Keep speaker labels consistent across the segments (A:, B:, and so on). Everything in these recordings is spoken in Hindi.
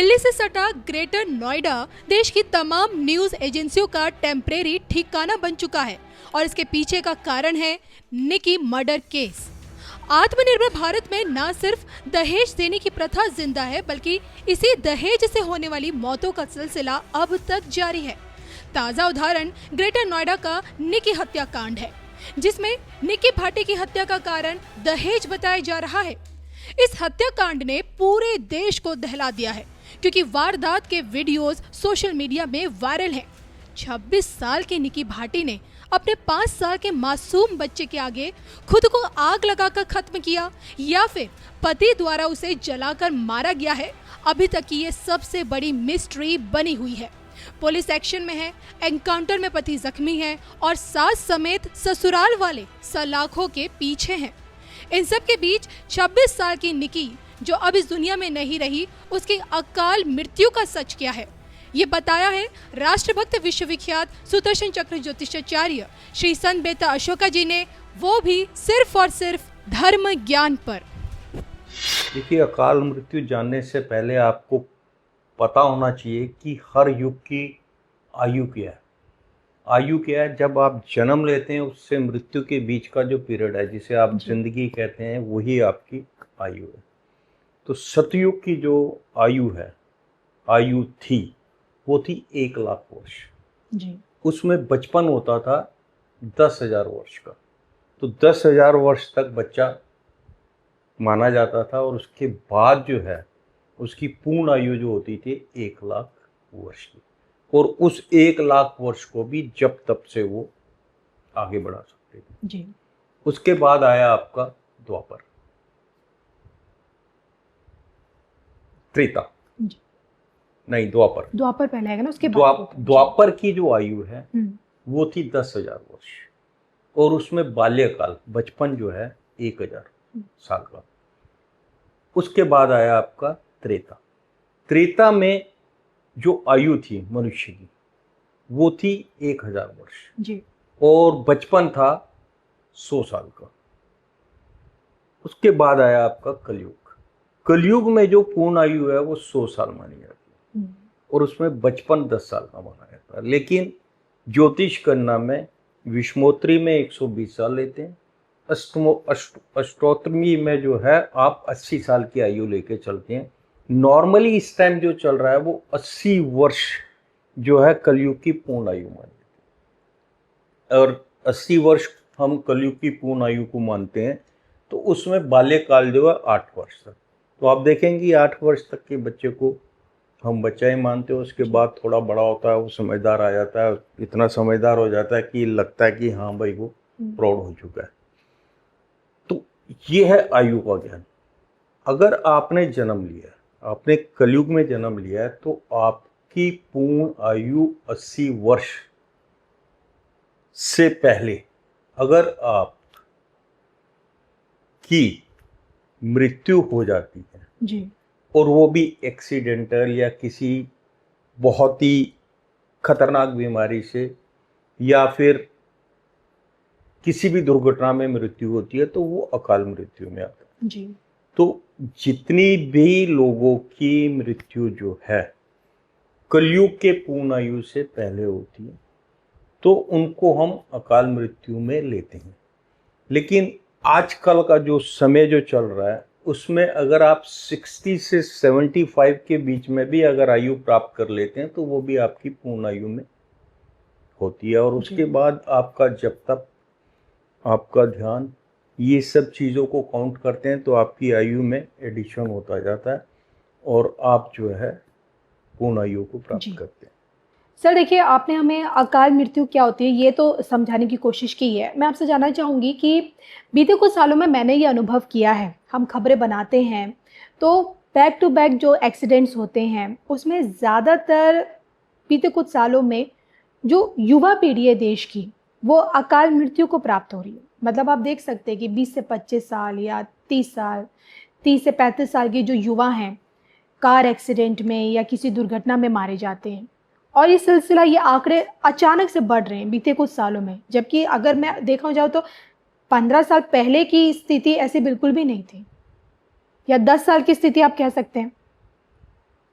A: दिल्ली से सटा ग्रेटर नोएडा देश की तमाम न्यूज एजेंसियों का टेम्परेरी ठिकाना बन चुका है और इसके पीछे का कारण है निकी मर्डर केस। आत्मनिर्भर भारत में न सिर्फ दहेज देने की प्रथा जिंदा है, बल्कि इसी दहेज से होने वाली मौतों का सिलसिला अब तक जारी है। ताजा उदाहरण ग्रेटर नोएडा का निकी हत्याकांड है, जिसमें निकी भाटी की हत्या का कारण दहेज बताया जा रहा है। इस हत्याकांड ने पूरे देश को दहला दिया है, क्योंकि वारदात के वीडियोस सोशल मीडिया में वायरल हैं। 26 साल की निकी भाटी ने अपने 5 साल के मासूम बच्चे के आगे खुद को आग लगाकर खत्म किया या फिर पति द्वारा उसे जलाकर मारा गया है, अभी तक की ये सबसे बड़ी मिस्ट्री बनी हुई है। पुलिस एक्शन में है, एनकाउंटर में पति जख्मी है और सास समेत ससुराल वाले सलाखों के पीछे हैं। इन सब के बीच 26 साल की निकी, जो अब इस दुनिया में नहीं रही, उसकी अकाल मृत्यु का सच क्या है, ये बताया है राष्ट्रभक्त विश्वविख्यात सुदर्शन चक्र ज्योतिषाचार्य श्री संत बेता अशोका जी ने, वो भी सिर्फ और सिर्फ धर्म ज्ञान पर।
B: देखिए, अकाल मृत्यु जानने से पहले आपको पता होना चाहिए कि हर युग की आयु क्या है। आयु क्या है? जब आप जन्म लेते हैं उससे मृत्यु के बीच का जो पीरियड है, जिसे आप जिंदगी कहते हैं, वही आपकी आयु है। तो सतयुग की जो आयु है, आयु थी, वो थी 1 लाख वर्ष जी। उसमें बचपन होता था 10,000 वर्ष का। तो 10,000 वर्ष तक बच्चा माना जाता था और उसके बाद जो है उसकी पूर्ण आयु जो होती थी 1 लाख वर्ष की। और उस 1 लाख वर्ष को भी जब तब से वो आगे बढ़ा सकते थे जी। उसके बाद आया आपका द्वापर, त्रेता नहीं, द्वापर
C: पहले आएगा ना, उसके
B: द्वापर की जो आयु है वो थी 10,000 वर्ष और उसमें बाल्यकाल, बचपन जो है 1,000 साल का। उसके बाद आया आपका त्रेता। त्रेता में जो आयु थी मनुष्य की वो थी 1,000 वर्ष जी। और बचपन था 100 साल का। उसके बाद आया आपका कलयुग। कलयुग में जो पूर्ण आयु है वो 100 साल मानी जाती है और उसमें बचपन 10 साल का माना जाता है। लेकिन ज्योतिष गणना में विषमोत्री में 120 साल लेते हैं, अष्टोत्तरी में जो है आप 80 साल की आयु लेके चलते हैं। नॉर्मली इस टाइम जो चल रहा है वो 80 वर्ष जो है कलयुग की पूर्ण आयु मानी जाती है। और 80 वर्ष हम कलयुग की पूर्ण आयु को मानते हैं, तो उसमें बाल्यकाल जो है 8 वर्ष तक। तो आप देखेंगे 8 वर्ष तक के बच्चे को हम बच्चा ही मानते हैं। उसके बाद थोड़ा बड़ा होता है, वो समझदार आ जाता है, इतना समझदार हो जाता है कि लगता है कि हाँ भाई वो प्रौढ़ हो चुका है। तो ये है आयु का ज्ञान। अगर आपने जन्म लिया, आपने कलयुग में जन्म लिया है, तो आपकी पूर्ण आयु 80 वर्ष से पहले अगर आप की मृत्यु हो जाती है जी, और वो भी एक्सीडेंटल या किसी बहुत ही खतरनाक बीमारी से या फिर किसी भी दुर्घटना में मृत्यु होती है, तो वो अकाल मृत्यु में आता है जी। तो जितनी भी लोगों की मृत्यु जो है कलयुग के पूर्ण आयु से पहले होती है, तो उनको हम अकाल मृत्यु में लेते हैं। लेकिन आजकल का जो समय जो चल रहा है उसमें अगर आप 60 से 75 के बीच में भी अगर आयु प्राप्त कर लेते हैं, तो वो भी आपकी पूर्ण आयु में होती है। और उसके बाद आपका जब तक आपका ध्यान ये सब चीज़ों को काउंट करते हैं, तो आपकी आयु में एडिशन होता जाता है और आप जो है पूर्ण आयु को प्राप्त करते हैं।
C: सर देखिए, आपने हमें अकाल मृत्यु क्या होती है ये तो समझाने की कोशिश की है। मैं आपसे जानना चाहूँगी कि बीते कुछ सालों में मैंने ये अनुभव किया है, हम खबरें बनाते हैं तो बैक टू बैक जो एक्सीडेंट्स होते हैं उसमें ज़्यादातर बीते कुछ सालों में जो युवा पीढ़ी है देश की, वो अकाल मृत्यु को प्राप्त हो रही है। मतलब आप देख सकते हैं कि 20 से 25 साल या 30 साल, 30 से 35 साल के जो युवा हैं कार एक्सीडेंट में या किसी दुर्घटना में मारे जाते हैं। और ये सिलसिला, ये आंकड़े अचानक से बढ़ रहे हैं बीते कुछ सालों में, जबकि अगर मैं देखा जाऊँ तो 15 साल पहले की स्थिति ऐसी बिल्कुल भी नहीं थी, या 10 साल की स्थिति आप कह सकते हैं।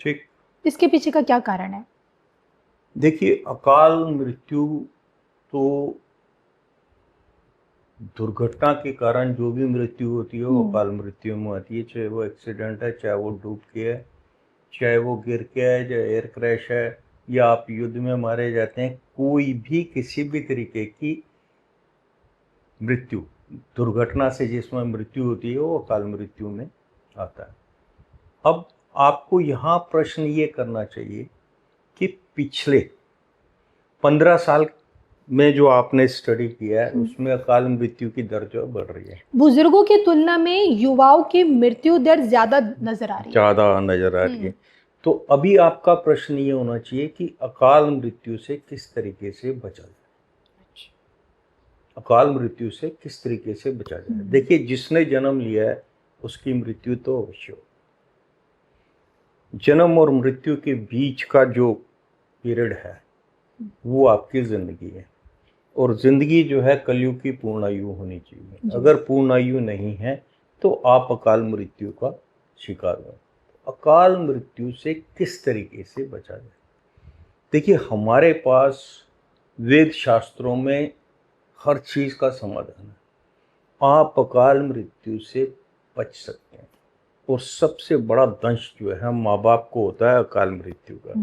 B: ठीक,
C: इसके पीछे का क्या कारण है?
B: देखिए, अकाल मृत्यु तो दुर्घटना के कारण जो भी मृत्यु होती है वो अकाल मृत्यु में आती है, चाहे वो एक्सीडेंट है, चाहे वो डूब के है, चाहे वो गिर के है, चाहे एयर क्रैश है, या आप युद्ध में मारे जाते हैं। कोई भी किसी भी तरीके की मृत्यु, दुर्घटना से जिसमें मृत्यु होती है वो अकाल मृत्यु में आता है। अब आपको यहाँ प्रश्न ये करना चाहिए कि पिछले 15 साल में जो आपने स्टडी किया है उसमें अकाल मृत्यु की दर जो बढ़ रही है।
C: बुजुर्गों की तुलना में युवाओं की मृत्यु दर ज्यादा नजर आ रही है।
B: ज़्यादा नजर आ रही है। तो अभी आपका प्रश्न ये होना चाहिए कि अकाल मृत्यु से किस तरीके से बचा जाए। अकाल मृत्यु से किस तरीके से बचा जाए। देखिए, जिसने जन्म लिया है उसकी मृत्यु तो अवश्य हो। जन्म और मृत्यु के बीच का जो पीरियड है वो आपकी जिंदगी है, और जिंदगी जो है कलयुग की पूर्णायु होनी चाहिए। अगर पूर्णायु नहीं है तो आप अकाल मृत्यु का शिकार हो। अकाल मृत्यु से किस तरीके से बचा जाए। देखिए, हमारे पास वेद शास्त्रों में हर चीज़ का समाधान है। आप अकाल मृत्यु से बच सकते हैं, और सबसे बड़ा दंश जो है माँ बाप को होता है अकाल मृत्यु का।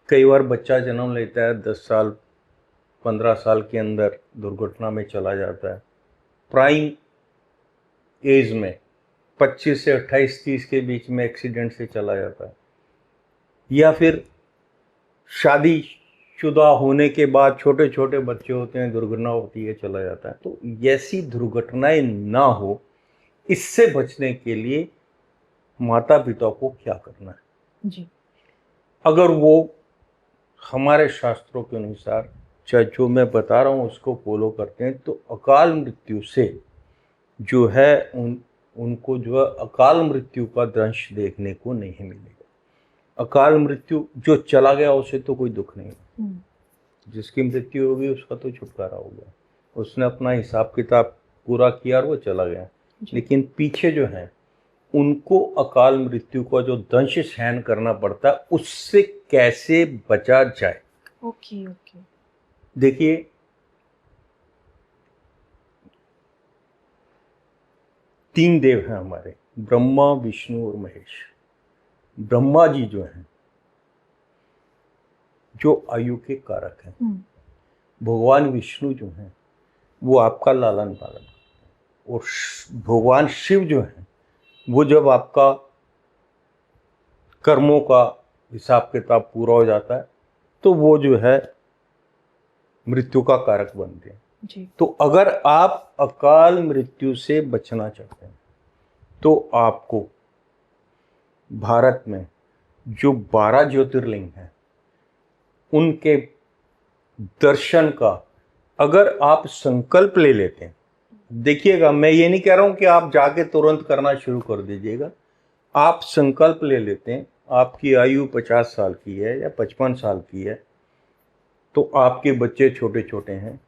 B: कई बार बच्चा जन्म लेता है 10 साल 15 साल के अंदर दुर्घटना में चला जाता है। प्राइम एज में 25 से 28-30 के बीच में एक्सीडेंट से चला जाता है, या फिर शादी शुदा होने के बाद छोटे छोटे बच्चे होते हैं, दुर्घटना होती है, चला जाता है। तो ऐसी दुर्घटनाएं ना हो, इससे बचने के लिए माता पिता को क्या करना है
C: जी।
B: अगर वो हमारे शास्त्रों के अनुसार चाहे जो मैं बता रहा हूँ उसको फॉलो करते हैं, तो अकाल मृत्यु से जो है उनको जो है अकाल मृत्यु का दंश देखने को नहीं मिलेगा। अकाल मृत्यु जो चला गया उसे तो कोई दुख नहीं, जिसकी मृत्यु होगी उसका तो छुटकारा हो गया, उसने अपना हिसाब किताब पूरा किया और वो चला गया। लेकिन पीछे जो है उनको अकाल मृत्यु का जो दंश सहन करना पड़ता है, उससे कैसे बचा जाए।
C: ओके।
B: देखिए, तीन देव हैं हमारे, ब्रह्मा विष्णु और महेश। ब्रह्मा जी जो हैं जो आयु के कारक हैं, भगवान विष्णु जो हैं वो आपका लालन पालन करते हैं, और भगवान शिव जो हैं वो जब आपका कर्मों का हिसाब किताब पूरा हो जाता है तो वो जो है मृत्यु का कारक बनते हैं
C: जी।
B: तो अगर आप अकाल मृत्यु से बचना चाहते हैं तो आपको भारत में जो 12 ज्योतिर्लिंग हैं उनके दर्शन का अगर आप संकल्प ले लेते हैं, देखिएगा, मैं ये नहीं कह रहा हूं कि आप जाके तुरंत करना शुरू कर दीजिएगा। आप संकल्प ले लेते हैं, आपकी आयु 50 साल की है या 55 साल की है, तो आपके बच्चे छोटे छोटे हैं,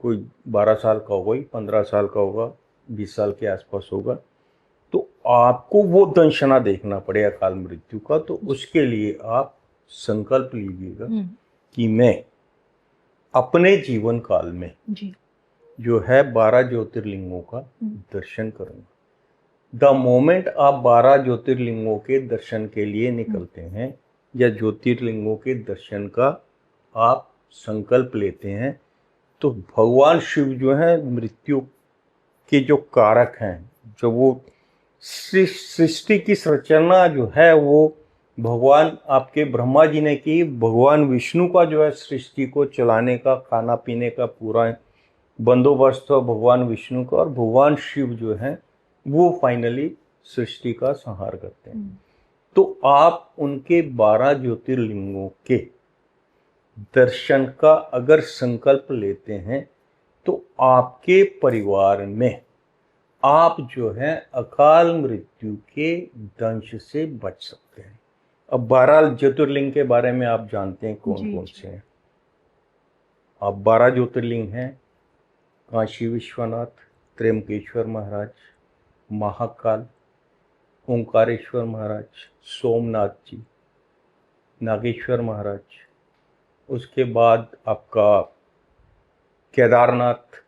B: कोई 12 साल का होगा, 15 साल का होगा, 20 साल के आसपास होगा, तो आपको वो दंशना देखना पड़े अकाल मृत्यु का। तो उसके लिए आप संकल्प लीजिएगा कि मैं अपने जीवन काल में
C: जी।
B: जो है 12 ज्योतिर्लिंगों का दर्शन करूंगा। द मोमेंट आप 12 ज्योतिर्लिंगों के दर्शन के लिए निकलते हैं या ज्योतिर्लिंगों के दर्शन का आप संकल्प लेते हैं, तो भगवान शिव जो है मृत्यु के जो कारक हैं, जो वो सृष्टि की संरचना जो है वो भगवान आपके ब्रह्मा जी ने की, भगवान विष्णु का जो है सृष्टि को चलाने का, खाना पीने का पूरा बंदोबस्त भगवान विष्णु का, और भगवान शिव जो है वो फाइनली सृष्टि का संहार करते हैं। तो आप उनके 12 ज्योतिर्लिंगों के दर्शन का अगर संकल्प लेते हैं तो आपके परिवार में आप जो है अकाल मृत्यु के दंश से बच सकते हैं। अब 12 ज्योतिर्लिंग के बारे में आप जानते हैं कौन कौन से हैं। आप 12 ज्योतिर्लिंग हैं, काशी विश्वनाथ, त्र्यंबकेश्वर महाराज, महाकाल, ओंकारेश्वर महाराज, सोमनाथ जी, नागेश्वर महाराज, उसके बाद आपका केदारनाथ,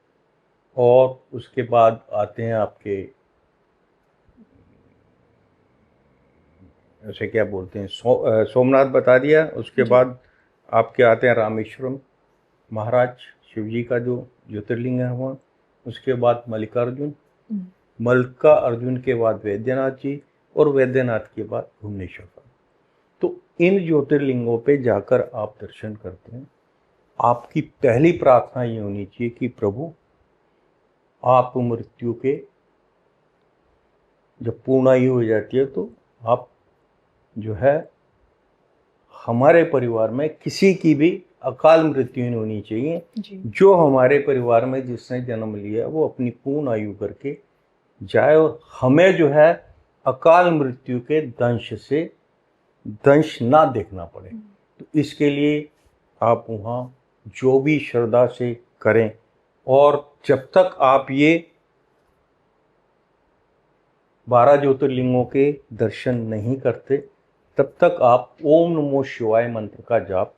B: और उसके बाद आते हैं आपके ऐसे क्या बोलते हैं सोमनाथ बता दिया। उसके बाद आपके आते हैं रामेश्वरम महाराज, शिव जी का जो ज्योतिर्लिंग है वहाँ। उसके बाद मल्लिकार्जुन, मल्लिकार्जुन के बाद वैद्यनाथ जी, और वैद्यनाथ के बाद भुवनेश्वर। तो इन ज्योतिर्लिंगों पे जाकर आप दर्शन करते हैं। आपकी पहली प्रार्थना ये होनी चाहिए कि प्रभु आप मृत्यु के जब पूर्णायु हो जाती है तो आप जो है हमारे परिवार में किसी की भी अकाल मृत्यु नहीं होनी चाहिए
C: जी।
B: जो हमारे परिवार में जिसने जन्म लिया वो अपनी पूर्ण आयु करके जाए, और हमें जो है अकाल मृत्यु के दंश ना देखना पड़े। तो इसके लिए आप वहाँ जो भी श्रद्धा से करें, और जब तक आप ये 12 ज्योतिर्लिंगों के दर्शन नहीं करते तब तक आप ओम नमो शिवाय मंत्र का जाप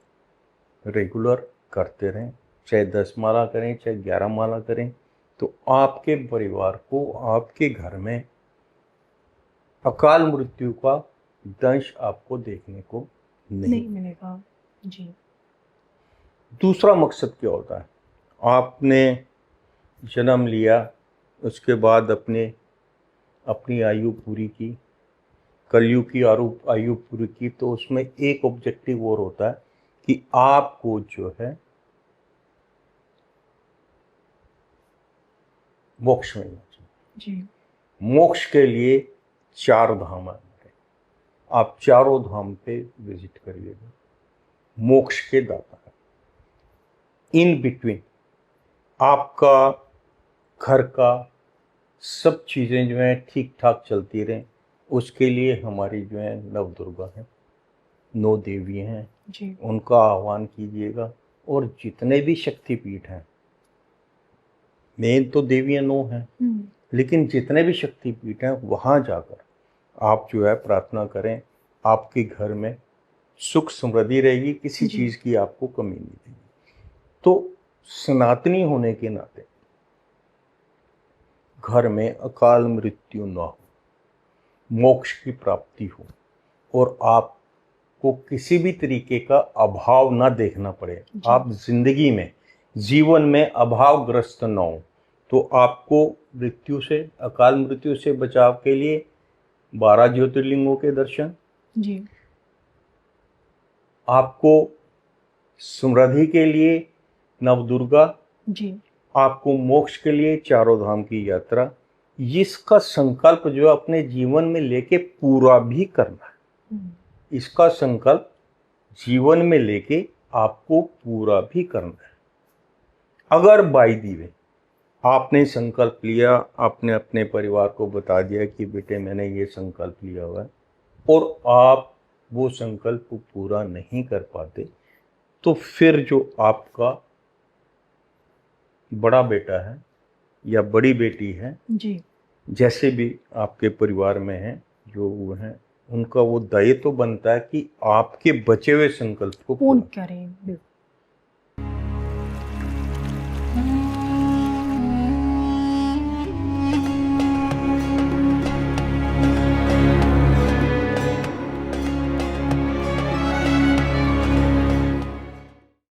B: रेगुलर करते रहें, चाहे 10 माला करें चाहे 11 माला करें। तो आपके परिवार को, आपके घर में अकाल मृत्यु का दंश आपको देखने को नहीं
C: मिलेगा। जी।
B: दूसरा मकसद क्या होता है? आपने जन्म लिया, उसके बाद अपनी आयु पूरी की, कलयुग की आयु पूरी की, तो उसमें एक ऑब्जेक्टिव और होता है कि आपको जो है मोक्ष मिलना चाहिए।
C: जी।
B: मोक्ष के लिए 4 धाम है, आप चारों धाम पे विजिट करिएगा। मोक्ष के दाता है। इन बिटवीन आपका घर का सब चीज़ें जो हैं ठीक ठाक चलती रहें, उसके लिए हमारी जो है नव दुर्गा हैं, 9 देवी हैं
C: जी।
B: उनका आह्वान कीजिएगा। और जितने भी शक्तिपीठ हैं, मेन तो देवियाँ 9 हैं, लेकिन जितने भी शक्तिपीठ हैं वहाँ जाकर आप जो है प्रार्थना करें। आपके घर में सुख समृद्धि रहेगी, किसी चीज़ की आपको कमी नहीं रहेगी। तो सनातनी होने के नाते घर में अकाल मृत्यु ना हो, मोक्ष की प्राप्ति हो, और आपको किसी भी तरीके का अभाव ना देखना पड़े, आप जिंदगी में जीवन में अभावग्रस्त ना हो। तो आपको मृत्यु से, अकाल मृत्यु से बचाव के लिए 12 ज्योतिर्लिंगों के दर्शन
C: जी।
B: आपको समृद्धि के लिए नवदुर्गा
C: जी।
B: आपको मोक्ष के लिए चारों धाम की यात्रा, इसका संकल्प जो अपने जीवन में लेके पूरा भी करना है। इसका संकल्प जीवन में लेके आपको पूरा भी करना है। अगर बाई दी वे आपने संकल्प लिया, आपने अपने परिवार को बता दिया कि बेटे मैंने ये संकल्प लिया हुआ है, और आप वो संकल्प पूरा नहीं कर पाते, तो फिर जो आपका बड़ा बेटा है या बड़ी बेटी है
C: जी।
B: जैसे भी आपके परिवार में हैं, जो वो हैं, उनका वो दायित्व तो बनता है कि आपके बचे हुए संकल्प को
C: पूर्ण करें।